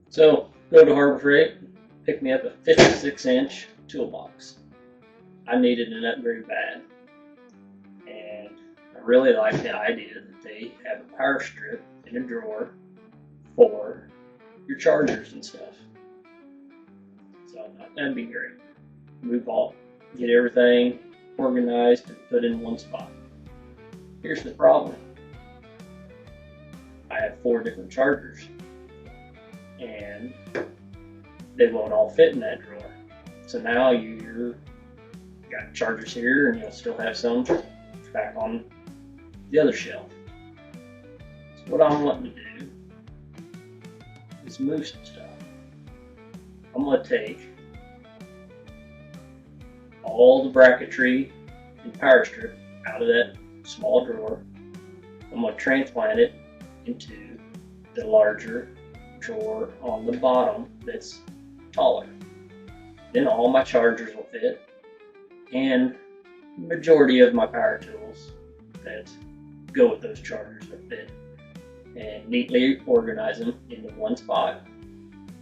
So go to Harbor Freight, pick me up a 56-inch toolbox. I needed an upgrade bad, and I really like the idea that they have a power strip in a drawer for your chargers and stuff. So I thought that'd be great. Move all, get everything organized and put in one spot. Here's the problem. I have 4 different chargers, and they won't all fit in that drawer. So now you got chargers here, and you'll still have some back on the other shelf. So what I'm wanting to do is move some stuff. I'm going to take all the bracketry and power strip out of that small drawer. I'm going to transplant it into the larger drawer on the bottom that's taller. Then all my chargers will fit, and the majority of my power tools that go with those chargers will fit, and neatly organize them into one spot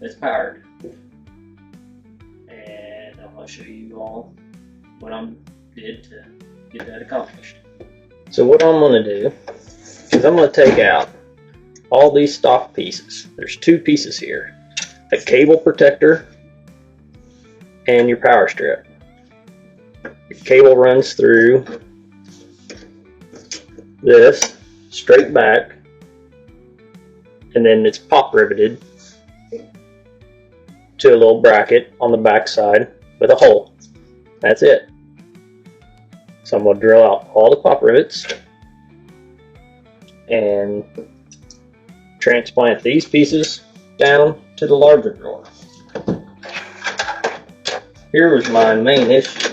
that's powered. And I'm going to show you all what I did to get that accomplished. So what I'm going to do is I'm going to take out all these stock pieces. There's 2 pieces here, a cable protector and your power strip. The cable runs through this straight back, and then it's pop riveted to a little bracket on the back side with a hole. That's it. So I'm going to drill out all the pop rivets and transplant these pieces down to the larger drawer. Here was my main issue.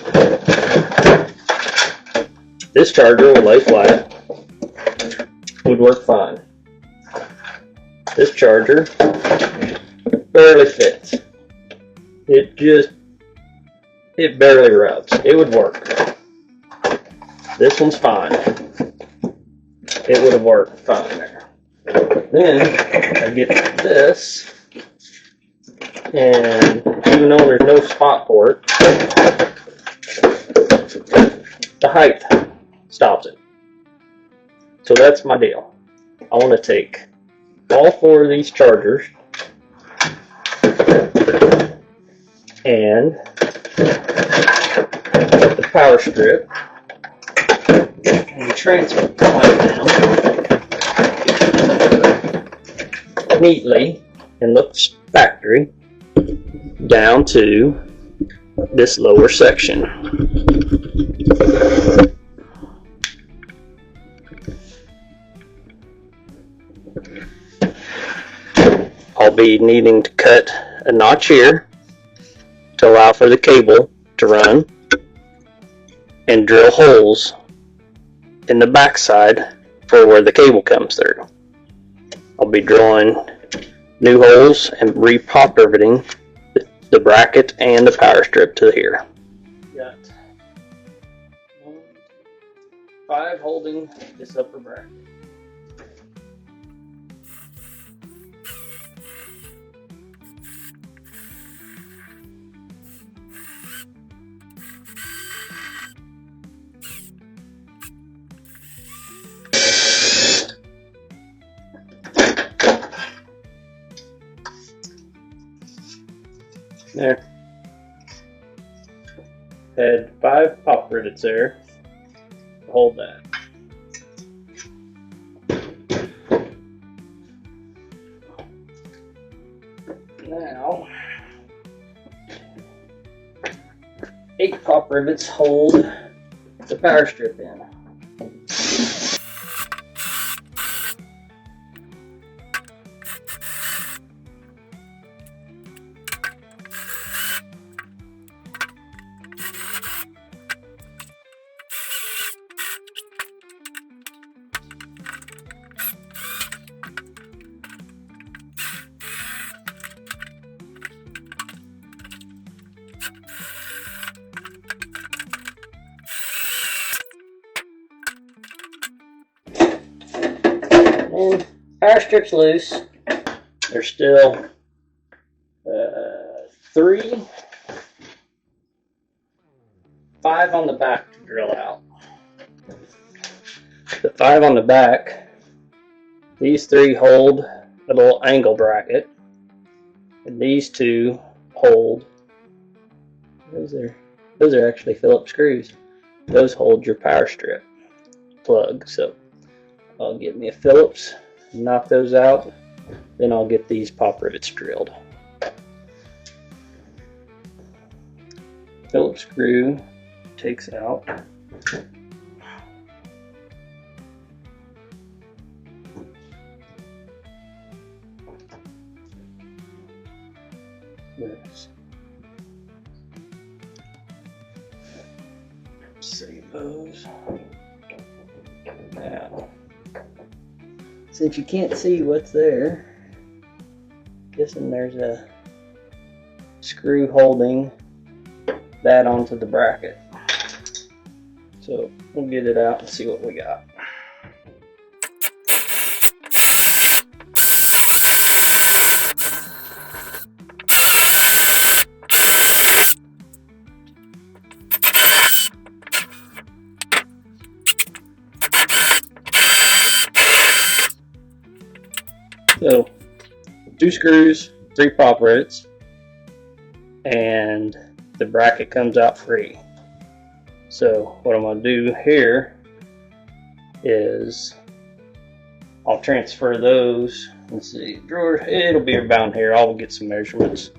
This charger will lay flat, would work fine. This charger barely fits. It barely rubs. It would work. This one's fine. It would have worked fine there. Then I get this, and even though there's no spot for it, the height stops it. So that's my deal. I want to take all 4 of these chargers and the power strip and transplant them neatly and looks factory down to this lower section. I'll be needing to cut a notch here to allow for the cable to run, and drill holes in the back side for where the cable comes through. I'll be drilling new holes and re-pop riveting the bracket and the power strip to here. Got 5 holding this upper bracket. There. Had 5 pop rivets there to hold that. Now, 8 pop rivets hold the power strip in. And power strip's loose. There's still 5 on the back to drill out. The 5 on the back, these 3 hold a little angle bracket, and these 2 hold, those are actually Phillips screws. Those hold your power strip plug. So I'll get me a Phillips, knock those out, then I'll get these pop rivets drilled. Phillips screw takes out this. Save those. Now, since you can't see what's there, guessing there's a screw holding that onto the bracket. So we'll get it out and see what we got. So 2 screws, 3 pop rivets, and the bracket comes out free. So what I'm going to do here is I'll transfer those. Let's see, drawer, it'll be about here. I'll get some measurements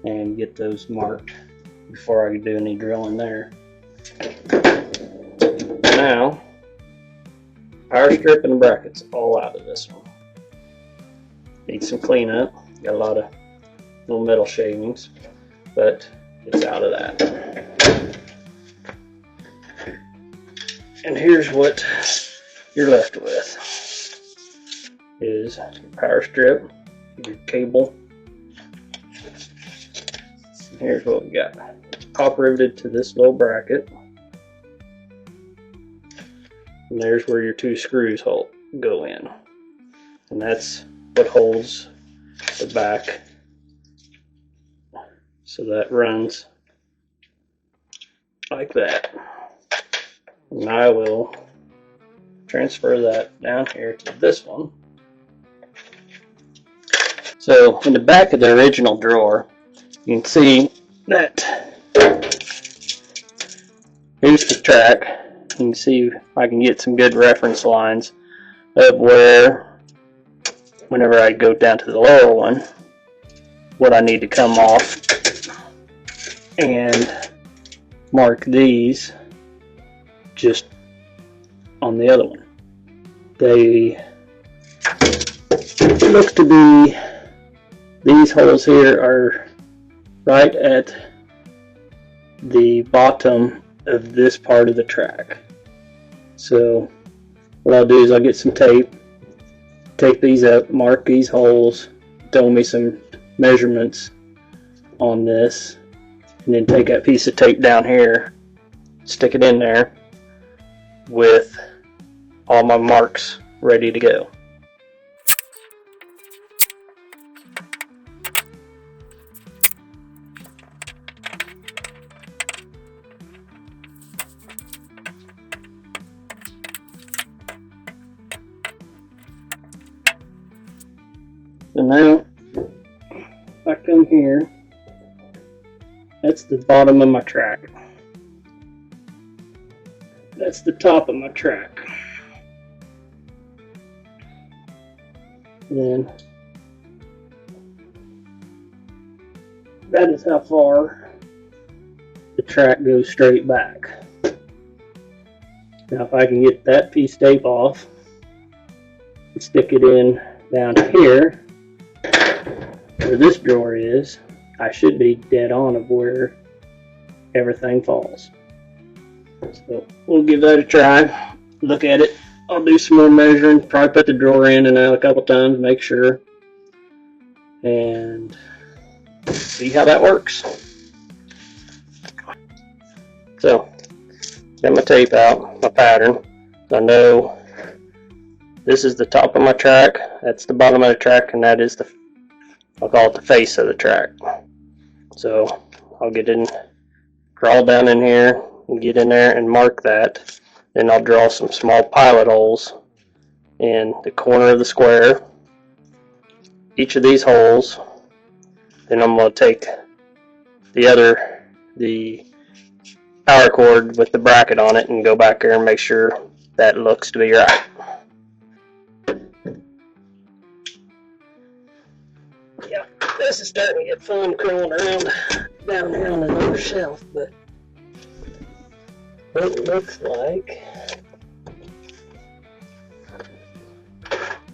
and get those marked before I do any drilling there. Now, power strip and the brackets all out of this one. Need some cleanup. Got a lot of little metal shavings, but it's out of that. And here's what you're left with: is your power strip, your cable. And here's what we got: pop riveted to this little bracket, and there's where your 2 screws go in, and that's what holds the back. So that runs like that. And I will transfer that down here to this one. So in the back of the original drawer, you can see that here's the track. You can see if I can get some good reference lines of where, whenever I go down to the lower one, what I need to come off, and mark these just on the other one. They look to be, these holes here are right at the bottom of this part of the track. So what I'll do is I'll get some tape, tape these up, mark these holes, throw me some measurements on this, and then take that piece of tape down here, stick it in there with all my marks ready to go. So now, if I come here, that's the bottom of my track. That's the top of my track. Then, that is how far the track goes straight back. Now if I can get that piece of tape off and stick it in down here, where this drawer is, I should be dead on of where everything falls. So we'll give that a try, look at it. I'll do some more measuring, probably put the drawer in and out a couple times, make sure, and see how that works. So, got my tape out, my pattern. I know this is the top of my track, that's the bottom of the track, and that is the, I'll call it the face of the track. So I'll get in, crawl down in here and get in there and mark that. Then I'll draw some small pilot holes in the corner of the square, each of these holes. Then I'm going to take the power cord with the bracket on it and go back there and make sure that looks to be right. Yeah, this is starting to get fun crawling around down here on another shelf, but it looks like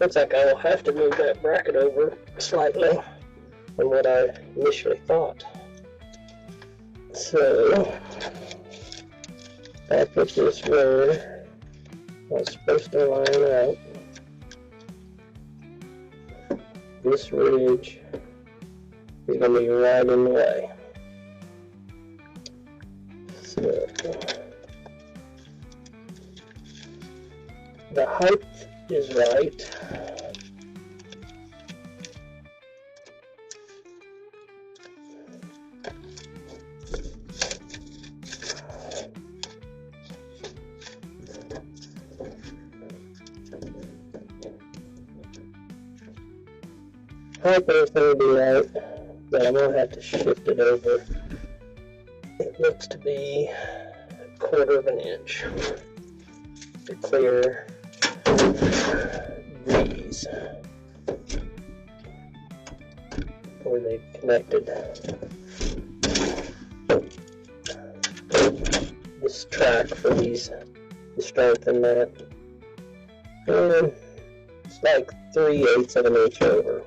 I will have to move that bracket over slightly than what I initially thought. So I put this where I was supposed to line up. This ridge is going to be right in the way. So the height is right. Height is going to be right, but I'm going to have to shift it over. It looks to be 1/4 of an inch to clear these where they've connected this track for these to strengthen that. And it's like 3/8 of an inch over.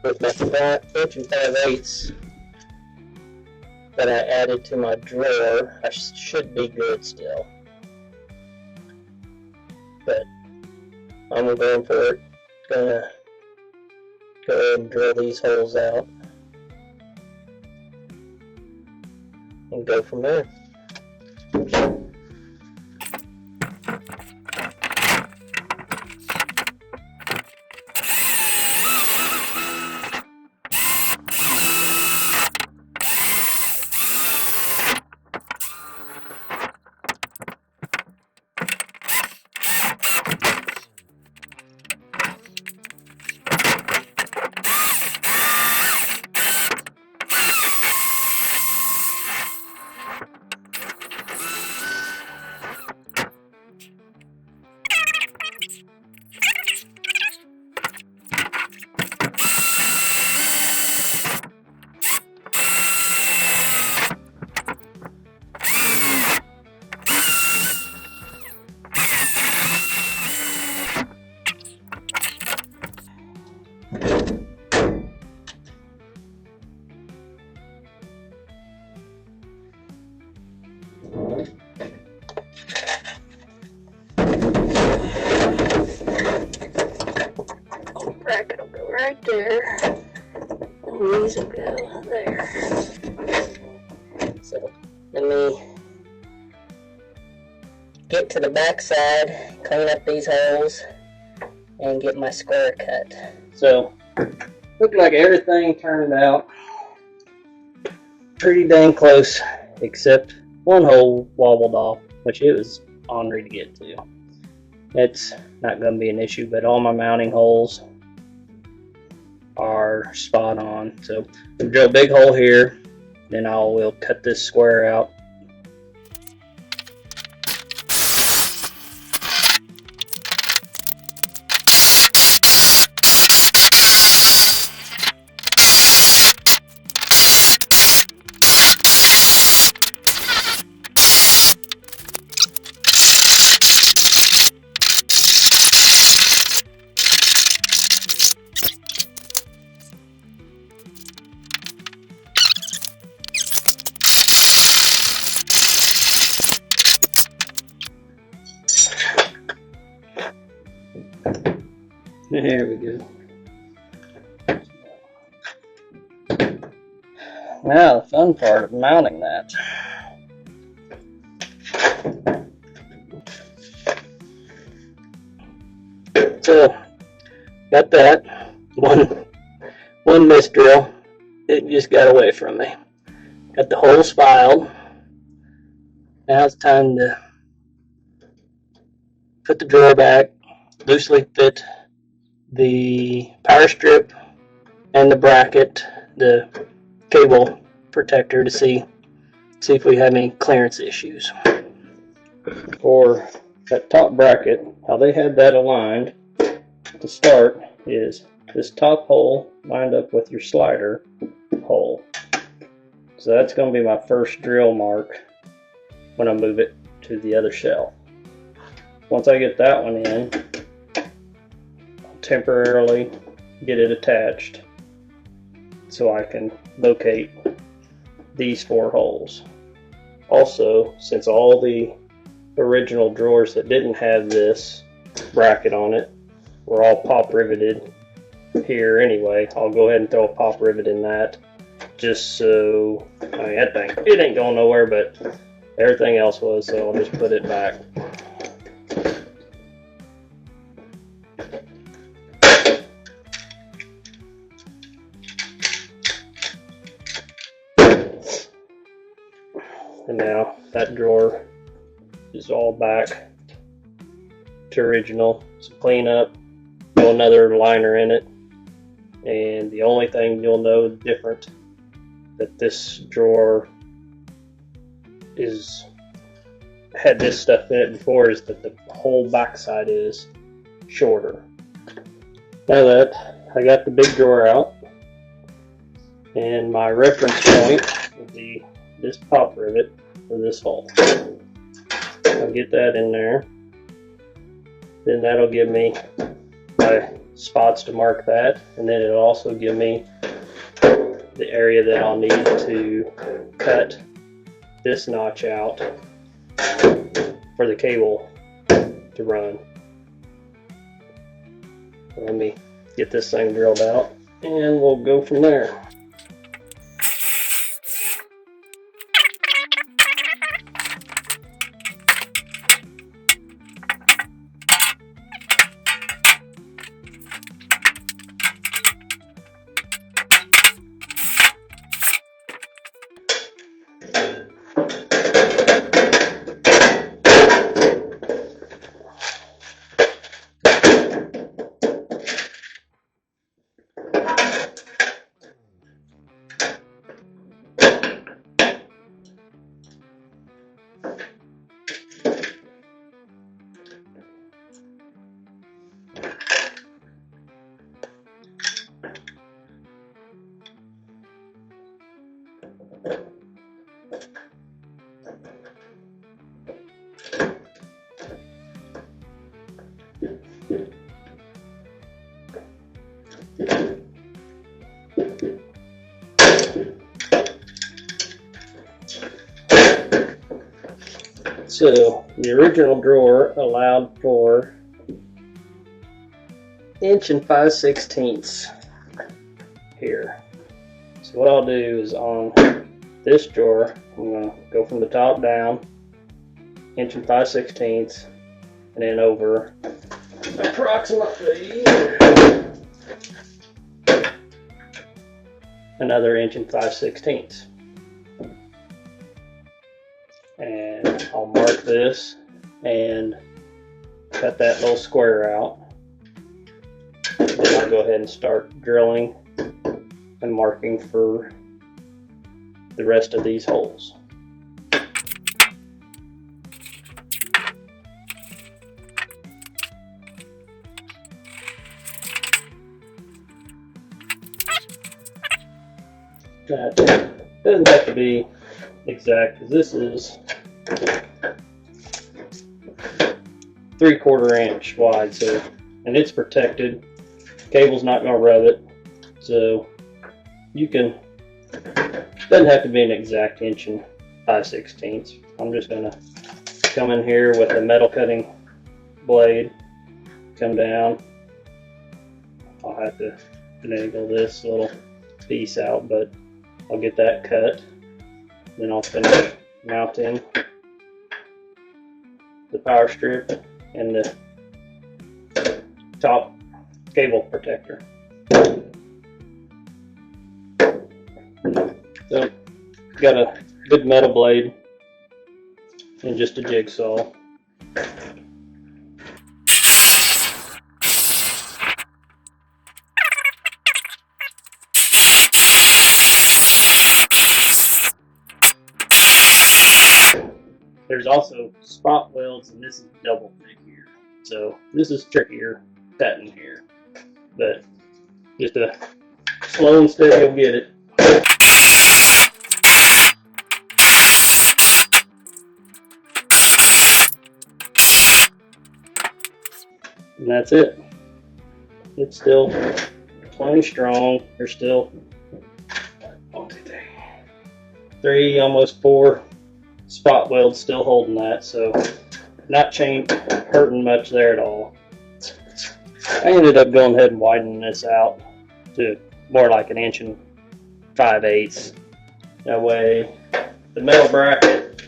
With my 1 5/8 that I added to my drawer, I should be good still. But I'm going for it. Gonna go ahead and drill these holes out and go from there. Bracket will go right there, and these will go there. So let me get to the back side, clean up these holes, and get my square cut. So looked like everything turned out pretty dang close, except one hole wobbled off, which it was ornery to get to. It's not going to be an issue, but all my mounting holes are spot on. So I'll drill a big hole here, then I will cut this square out. There we go. Now the fun part of mounting that. So got that. one miss drill, it just got away from me. Got the holes filed. Now it's time to put the drawer back, loosely fit the power strip and the bracket, the cable protector, to see if we have any clearance issues. For that top bracket, how they had that aligned to start is this top hole lined up with your slider hole. So that's going to be my first drill mark when I move it to the other shelf. Once I get that one in, I'll temporarily get it attached so I can locate these 4 holes. Also, since all the original drawers that didn't have this bracket on it were all pop riveted here anyway, I'll go ahead and throw a pop rivet in that, just so, I mean, that thing, it ain't going nowhere, but everything else was, so I'll just put it back. And now that drawer is all back to original. So clean up, throw another liner in it, and the only thing you'll know different that this drawer had this stuff in it before is that the whole backside is shorter. Now that I got the big drawer out, and my reference point will be this pop rivet for this hole. I'll get that in there. Then that'll give me my spots to mark that, and then it'll also give me the area that I'll need to cut this notch out for the cable to run. Let me get this thing drilled out and we'll go from there. So the original drawer allowed for 1 5/16 here. So what I'll do is on this drawer, I'm going to go from the top down, 1 5/16, and then over approximately another 1 5/16. And I'll mark this and cut that little square out. Then I'll go ahead and start drilling and marking for the rest of these holes. That doesn't have to be exact, because this is 3/4 inch wide, so, and it's protected. Cable's not going to rub it, so you can, doesn't have to be an exact 1 5/16. I'm just going to come in here with a metal cutting blade, come down. I'll have to finagle this little piece out, but I'll get that cut. Then I'll finish mounting the power strip and the top cable protector. So, got a good metal blade and just a jigsaw. There's also spot welds, and this is double thick here. So this is trickier cutting here, but just a slow and steady will get it. And that's it. It's still plenty strong. There's still 1, 2, 3, 3, almost 4 spot welds still holding that, so not hurting much there at all. I ended up going ahead and widening this out to more like 1 5/8 inches. That way the metal bracket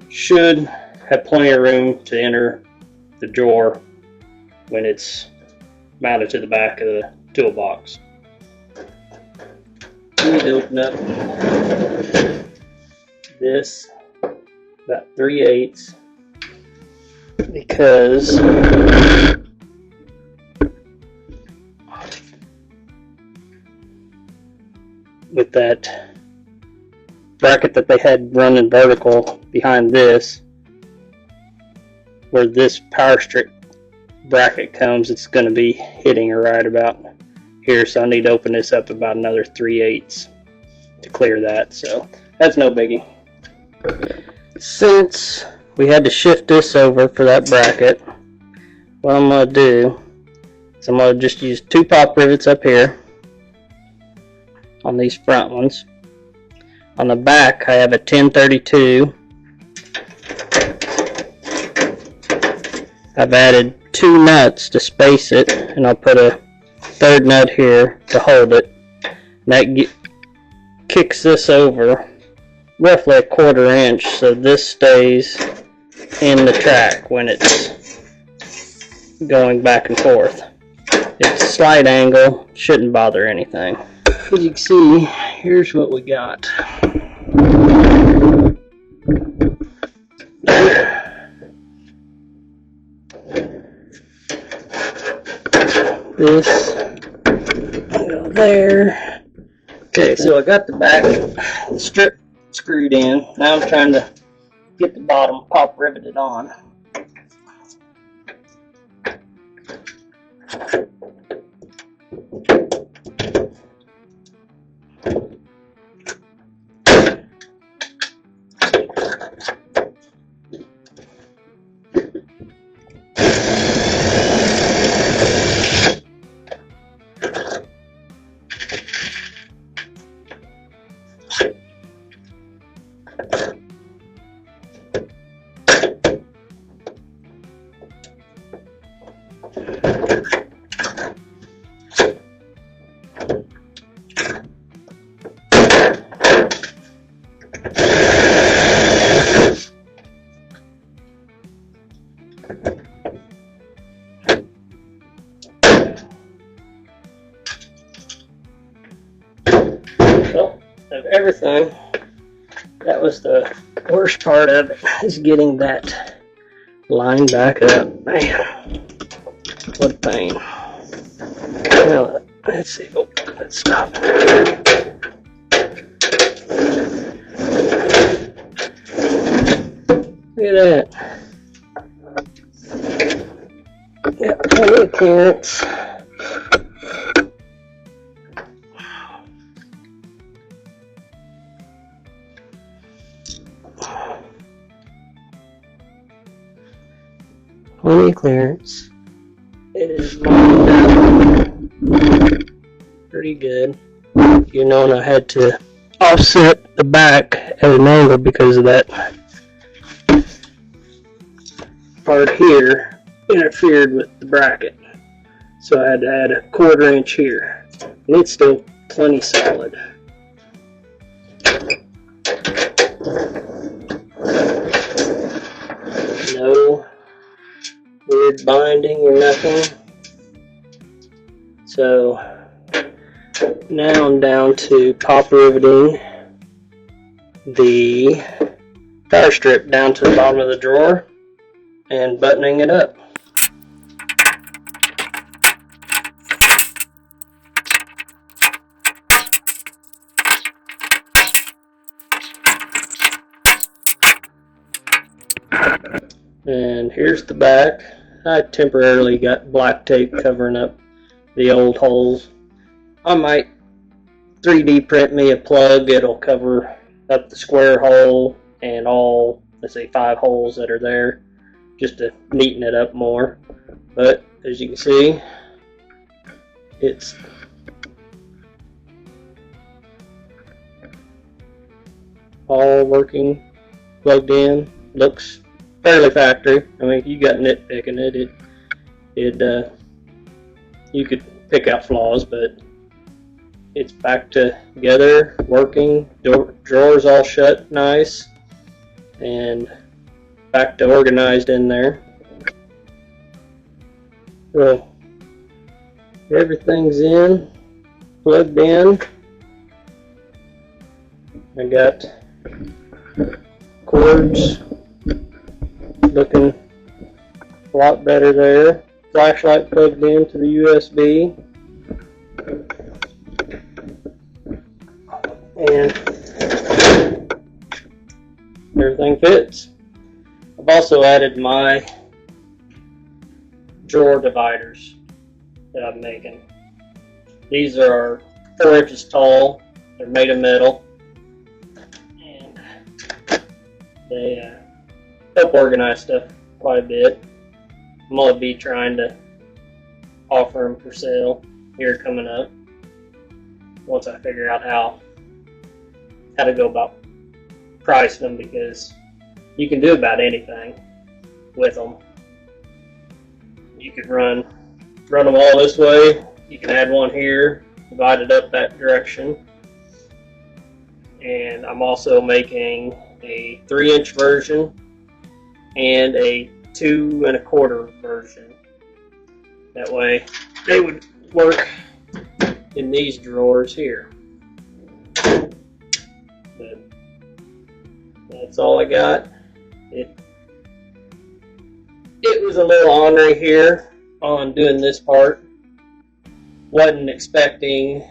should have plenty of room to enter the drawer when it's mounted to the back of the toolbox. I need to open up this about 3/8 because with that bracket that they had running vertical behind this, where this power strip bracket comes, it's going to be hitting right about here, so I need to open this up about another 3/8 to clear that, so that's no biggie. Since we had to shift this over for that bracket, what I'm going to do is I'm going to just use 2 pop rivets up here on these front ones. On the back I have a 1032. I've added 2 nuts to space it, and I'll put a 3rd nut here to hold it. And that kicks this over roughly 1/4 inch, so this stays in the track when it's going back and forth. It's a slight angle, shouldn't bother anything. As you can see, here's what we got. This go there. Okay, so I got the back strip screwed in. Now I'm trying to get the bottom pop riveted on. Well, of everything, that was the worst part of it, is getting that line back up. Man, what a pain. Now, let's see. Oh, let's stop. Look at that. Got plenty of clearance. Plenty of clearance. It is lined up pretty good. You know, I had to offset the back at an angle because of that part here interfered with the bracket. So I had to add a 1/4 inch here. And it's still plenty solid. No weird binding or nothing. So Now I'm down to pop riveting the power strip down to the bottom of the drawer and buttoning it up. And here's the back. I temporarily got black tape covering up the old holes. I might 3D print me a plug. It'll cover up the square hole and all, let's say, 5 holes that are there, just to neaten it up more. But as you can see, it's all working, plugged in. Looks fairly factory. I mean, if you got nitpicking it, you could pick out flaws, but it's back together, working. Drawers all shut nice, and back to organized in there. So everything's in, plugged in. I got cords looking a lot better there. Flashlight plugged into the USB. And everything fits. I've also added my drawer dividers that I'm making. These are 4 inches tall. They're made of metal, and they help organize stuff quite a bit. I'm going to be trying to offer them for sale here coming up, once I figure out how to go about pricing them, because you can do about anything with them. You could run them all this way. You can add one here, divide it up that direction. And I'm also making a 3-inch version and a 2 1/4 version. That way they would work in these drawers here. But that's all I got. It was a little ornery here on doing this part. Wasn't expecting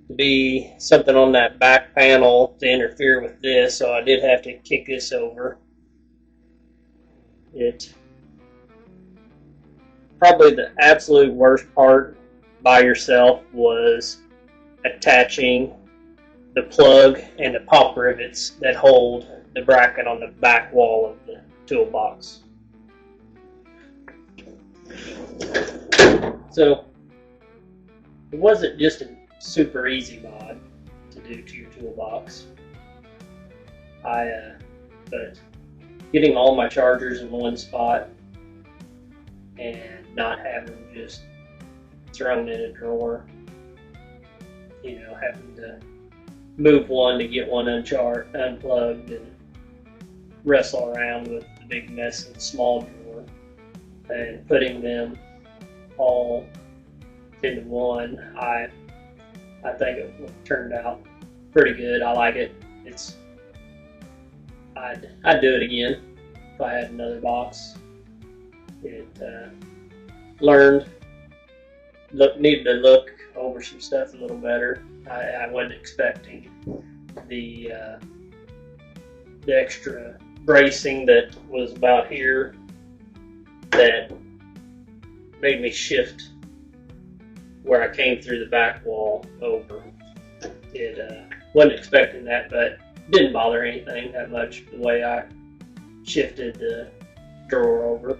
to be something on that back panel to interfere with this, so I did have to kick this over. Probably the absolute worst part by yourself was attaching the plug and the pop rivets that hold the bracket on the back wall of the toolbox. So it wasn't just a super easy mod to do to your toolbox. But getting all my chargers in one spot and not having them just thrown in a drawer, having to move one to get one unplugged and wrestle around with the big mess in the small drawer, and putting them all into one, I think it turned out pretty good. I like it. I'd do it again if I had another box. It needed to look over some stuff a little better. I wasn't expecting the extra bracing that was about here that made me shift where I came through the back wall over. Wasn't expecting that, but didn't bother anything that much the way I shifted the drawer over.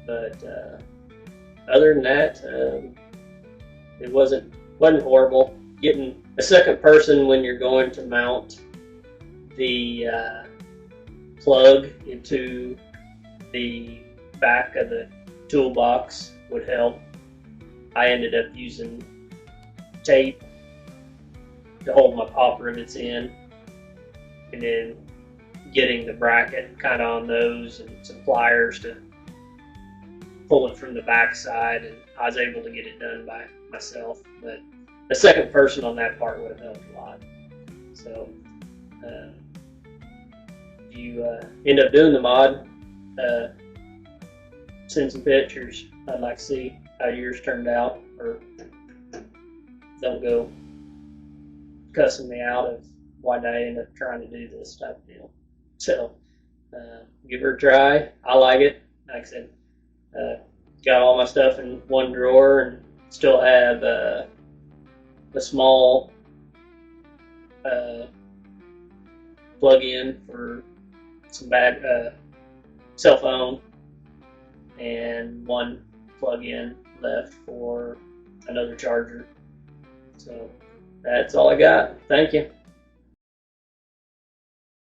But other than that, it wasn't horrible. Getting a second person when you're going to mount the plug into the back of the toolbox would help. I ended up using tape to hold my pop rivets in, and then getting the bracket kind of on those and some pliers to pull it from the back side, and I was able to get it done by myself. But a second person on that part would have helped a lot. So if you end up doing the mod, send some pictures. I'd like to see how yours turned out, or don't go cussing me out of why did I end up trying to do this type of deal. So give her a try. I like it. Like I said, got all my stuff in one drawer and still have a small plug-in for some cell phone, and one plug-in left for another charger. So that's all I got. Thank you.